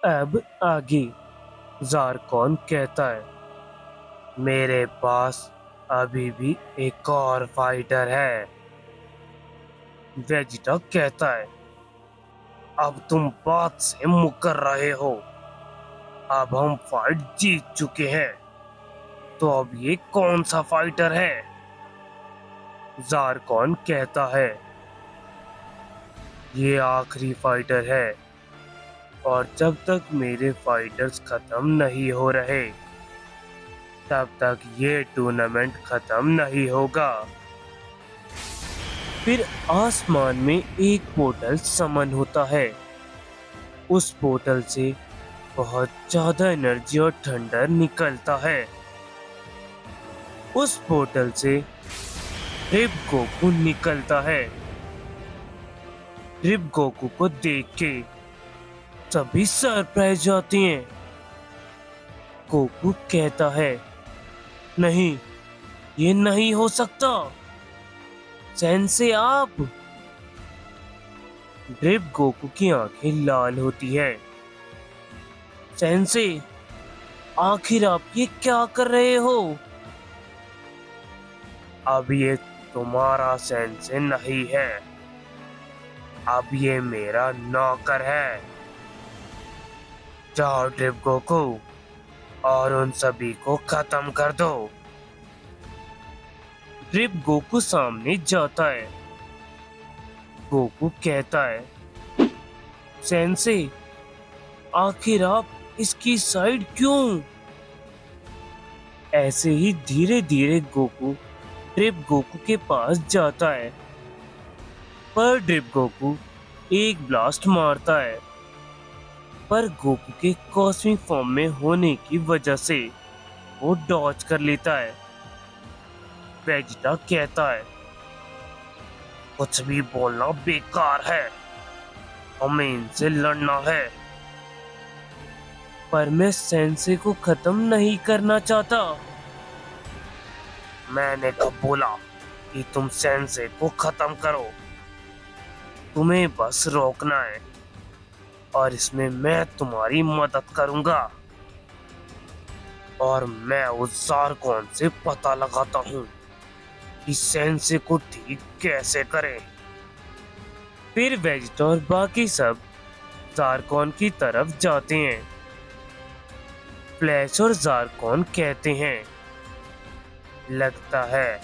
अब आगे ज़ारकॉन कहता है, मेरे पास अभी भी एक और फाइटर है। वेजिटा कहता है, अब तुम बात से मुकर रहे हो। अब हम फाइट जीत चुके हैं, तो अब ये कौन सा फाइटर है? ज़ारकॉन कहता है, ये आखिरी फाइटर है, और जब तक मेरे फाइटर्स खत्म नहीं हो रहे तब तक ये टूर्नामेंट खत्म नहीं होगा। फिर आसमान में एक पोर्टल समन होता है। उस पोर्टल से बहुत ज्यादा एनर्जी और थंडर निकलता है। उस पोर्टल से रिब गोकू निकलता है। रिब गोकू को देख के सभी सरप्राइज जाती हैं। गोकू कहता है, नहीं, ये नहीं हो सकता। सेंसे आप। रिब गोकू की आंखें लाल होती है। सेंसे, आखिर आप ये क्या कर रहे हो? अब ये तुम्हारा सेंसे नहीं है, अब ये मेरा नौकर है। जाओ ड्रिप गोकू, और उन सभी को खत्म कर दो। ड्रिप गोकू सामने जाता है। गोकू कहता है, सेंसे, आखिर आप इसकी साइड क्यों? ऐसे ही धीरे धीरे गोकू ड्रिप गोकू के पास जाता है, पर ड्रिप गोकू एक ब्लास्ट मारता है, पर गोकू के कॉस्मिक फॉर्म में होने की वजह से वो डॉज कर लेता है। वेजिटा कहता है, कुछ भी बोलना बेकार है, हमें इनसे लड़ना है। पर मैं सेंसे को खत्म नहीं करना चाहता। मैंने कब बोला कि तुम सेंसे को खत्म करो? तुम्हें बस रोकना है, और इसमें मैं तुम्हारी मदद करूंगा। और मैं उस ज़ारकॉन से पता लगाता हूँ कि सेंसे को ठीक कैसे करें। फिर वेजिटा और बाकी सब ज़ारकॉन की तरफ जाते हैं। फ्लैश और ज़ारकॉन कहते हैं, लगता है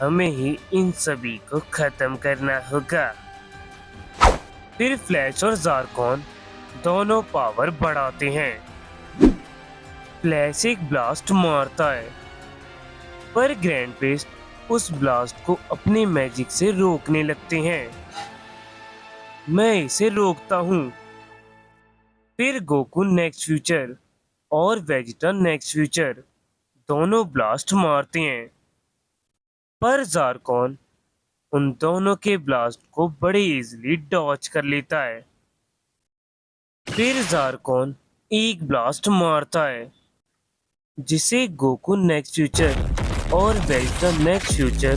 हमें ही इन सभी को खत्म करना होगा। फिर फ्लैश और ज़ारकॉन दोनों पावर बढ़ाते हैं। फ्लैश एक ब्लास्ट मारता है, पर ग्रैंड बेस्ट उस ब्लास्ट को अपने मैजिक से रोकने लगते हैं। मैं इसे रोकता हूँ। फिर गोकू नेक्स्ट फ्यूचर और वेजिटा नेक्स्ट फ्यूचर दोनों ब्लास्ट मारते हैं, पर ज़ारकॉन उन दोनों के ब्लास्ट को बड़े इजीली डॉच कर लेता है। फिर ज़ारकॉन एक ब्लास्ट मारता है, जिसे गोकू नेक्स्ट फ्यूचर और वेजिटा नेक्स्ट फ्यूचर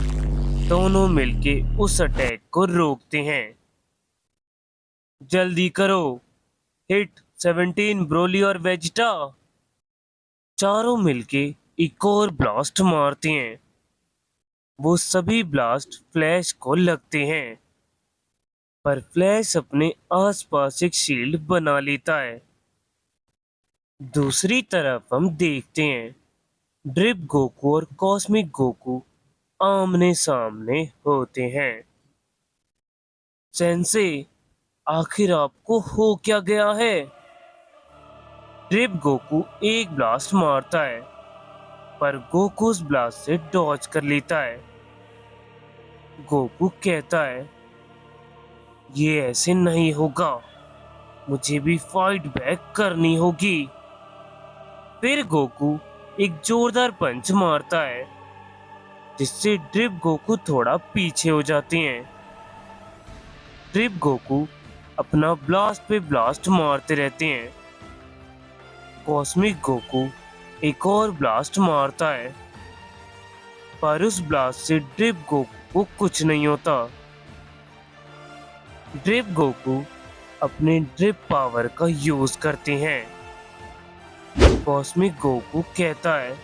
दोनों मिलके उस अटैक को रोकते हैं। जल्दी करो, हिट 17 ब्रोली और वेजिटा। चारों मिलके एक और ब्लास्ट मारते हैं। वो सभी ब्लास्ट फ्लैश को लगते हैं, पर फ्लैश अपने आसपास एक शील्ड बना लेता है। दूसरी तरफ हम देखते हैं, ड्रिप गोकू और कॉस्मिक गोकू आमने सामने होते हैं। सेंसे, आखिर आपको हो क्या गया है? ड्रिप गोकू एक ब्लास्ट मारता है, पर गोकू उस ब्लास्ट से डॉज कर लेता है। गोकू कहता है, ये ऐसे नहीं होगा, मुझे भी फाइट बैक करनी होगी। फिर गोकू एक जोरदार पंच मारता है, जिससे ड्रिप गोकू थोड़ा पीछे हो जाते हैं। ड्रिप गोकू अपना ब्लास्ट पे ब्लास्ट मारते रहते हैं। कॉस्मिक गोकू एक और ब्लास्ट मारता है, पर उस ब्लास्ट से ड्रिप गोकू को कुछ नहीं होता। ड्रिप गोकू अपने ड्रिप पावर का यूज करते हैं। कॉस्मिक गोकू कहता है,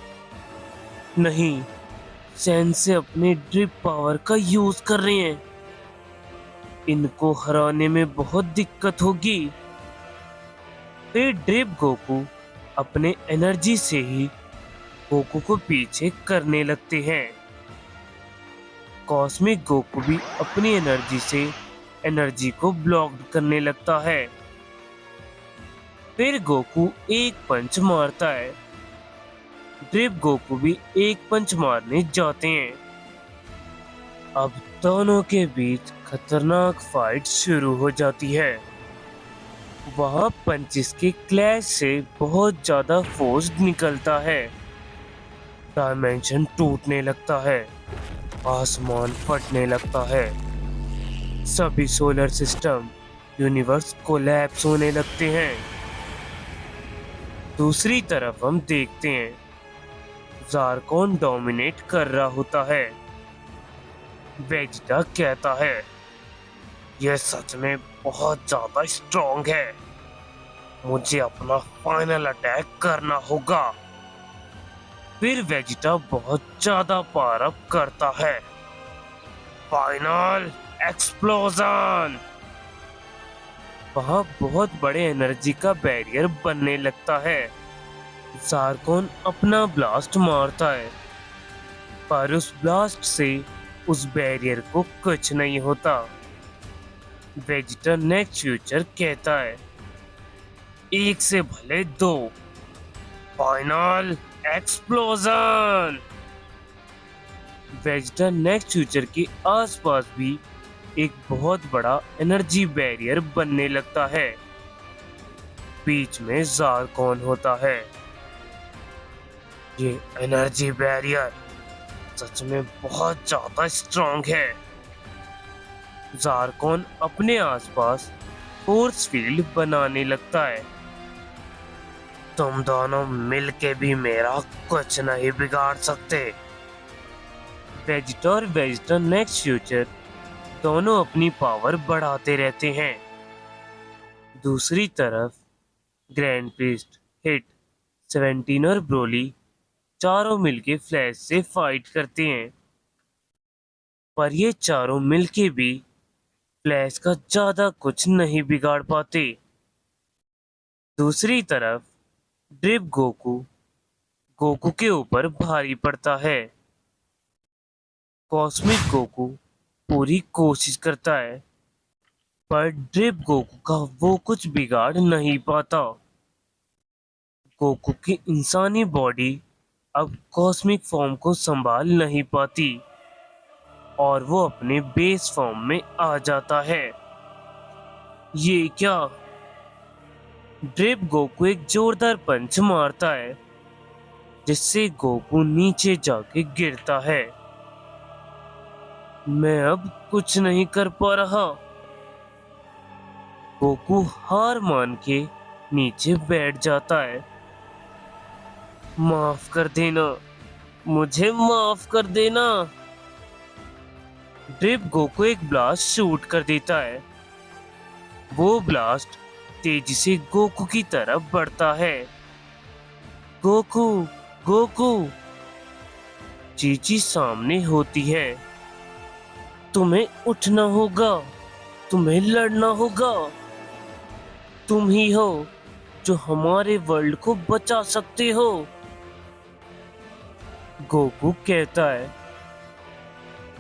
नहीं, सेंसे अपने ड्रिप पावर का यूज कर रहे हैं, इनको हराने में बहुत दिक्कत होगी। फिर ड्रिप गोकू अपने एनर्जी से ही गोकू को पीछे करने लगते हैं। कॉस्मिक गोकू भी अपनी एनर्जी से एनर्जी को ब्लॉक करने लगता है। फिर गोकू एक पंच मारता है। ड्रिप गोकू भी एक पंच मारने जाते हैं। अब दोनों के बीच खतरनाक फाइट शुरू हो जाती है। वहां पंचिस के क्लैश से बहुत ज्यादा फोर्स निकलता है। डायमेंशन टूटने लगता है, आसमान फटने लगता है, सभी सोलर सिस्टम यूनिवर्स कोलैप्स होने लगते हैं। दूसरी तरफ हम देखते हैं ज़ारकॉन डोमिनेट कर रहा होता है। वेजिटा कहता है, यह सच में बहुत ज्यादा स्ट्रॉन्ग है, मुझे अपना फाइनल अटैक करना होगा। फिर वेजिटा बहुत ज्यादा पावर अप करता है। Final explosion! वहां बहुत बड़े एनर्जी का बैरियर बनने लगता है। ज़ारकॉन अपना ब्लास्ट मारता है, पर उस ब्लास्ट से उस बैरियर को कुछ नहीं होता। वेजिटा नेक्स्ट फ्यूचर कहता है, एक से भले दो, final explosion! Vegeta next future के आसपास भी एक बहुत बड़ा एनर्जी बैरियर बनने लगता है। बीच में ज़ारकॉन होता है। ये एनर्जी बैरियर सच में बहुत ज्यादा स्ट्रॉन्ग है। ज़ारकॉन अपने आसपास फोर्स फील्ड बनाने लगता है। तुम दोनों मिलके भी मेरा कुछ नहीं बिगाड़ सकते। वेजिटा और वेजिटा नेक्स्ट फ्यूचर दोनों अपनी पावर बढ़ाते रहते हैं। दूसरी तरफ ग्रैंड प्रीस्ट, हिट, 17 और ब्रोली चारों मिलके फ्लैश से फाइट करते हैं, पर ये चारों मिलके भी फ्लैश का ज्यादा कुछ नहीं बिगाड़ पाते। दूसरी तरफ ड्रिप गोकू गोकू के ऊपर भारी पड़ता है। कॉस्मिक गोकू पूरी कोशिश करता है, पर ड्रिप गोकू का वो कुछ बिगाड़ नहीं पाता। गोकू की इंसानी बॉडी अब कॉस्मिक फॉर्म को संभाल नहीं पाती और वो अपने बेस फॉर्म में आ जाता है। ये क्या? ड्रिप गोकू एक जोरदार पंच मारता है, जिससे गोकू नीचे जाके गिरता है। मैं अब कुछ नहीं कर पा रहा। गोकू हार मान के नीचे बैठ जाता है। माफ कर देना, मुझे माफ कर देना। ड्रिप गोकू एक ब्लास्ट शूट कर देता है। वो ब्लास्ट तेजी से गोकू की तरफ बढ़ता है। Goku, Goku! चीची सामने होती है। तुम्हें उठना होगा, तुम्हें लड़ना होगा। तुम ही हो जो हमारे वर्ल्ड को बचा सकते हो। गोकू कहता है,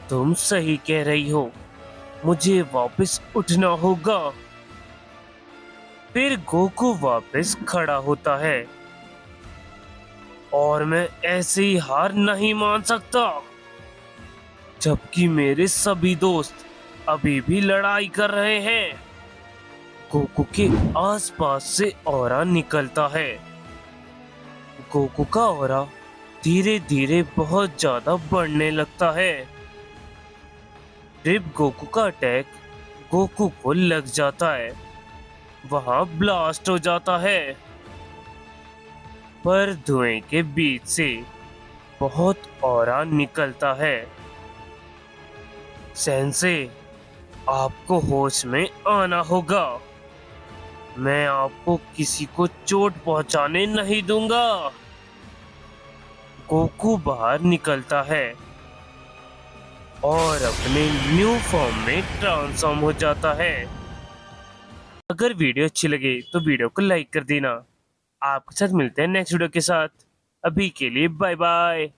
तुम सही कह रही हो, मुझे वापस उठना होगा। फिर गोकू वापस खड़ा होता है, और मैं ऐसे ही हार नहीं मान सकता, जबकि मेरे सभी दोस्त अभी भी लड़ाई कर रहे हैं। गोकू के आसपास से ऑरा निकलता है। गोकू का ऑरा धीरे धीरे बहुत ज्यादा बढ़ने लगता है। ड्रिप गोकू का अटैक गोकू को लग जाता है, वहां ब्लास्ट हो जाता है, पर धुएं के बीच से बहुत ऑरा निकलता है। सेंसे, आपको होश में आना होगा। मैं आपको किसी को चोट पहुंचाने नहीं दूंगा। गोकू बाहर निकलता है और अपने न्यू फॉर्म में ट्रांसफॉर्म हो जाता है। अगर वीडियो अच्छी लगे तो वीडियो को लाइक कर देना। आपके साथ मिलते हैं नेक्स्ट वीडियो के साथ। अभी के लिए बाय बाय।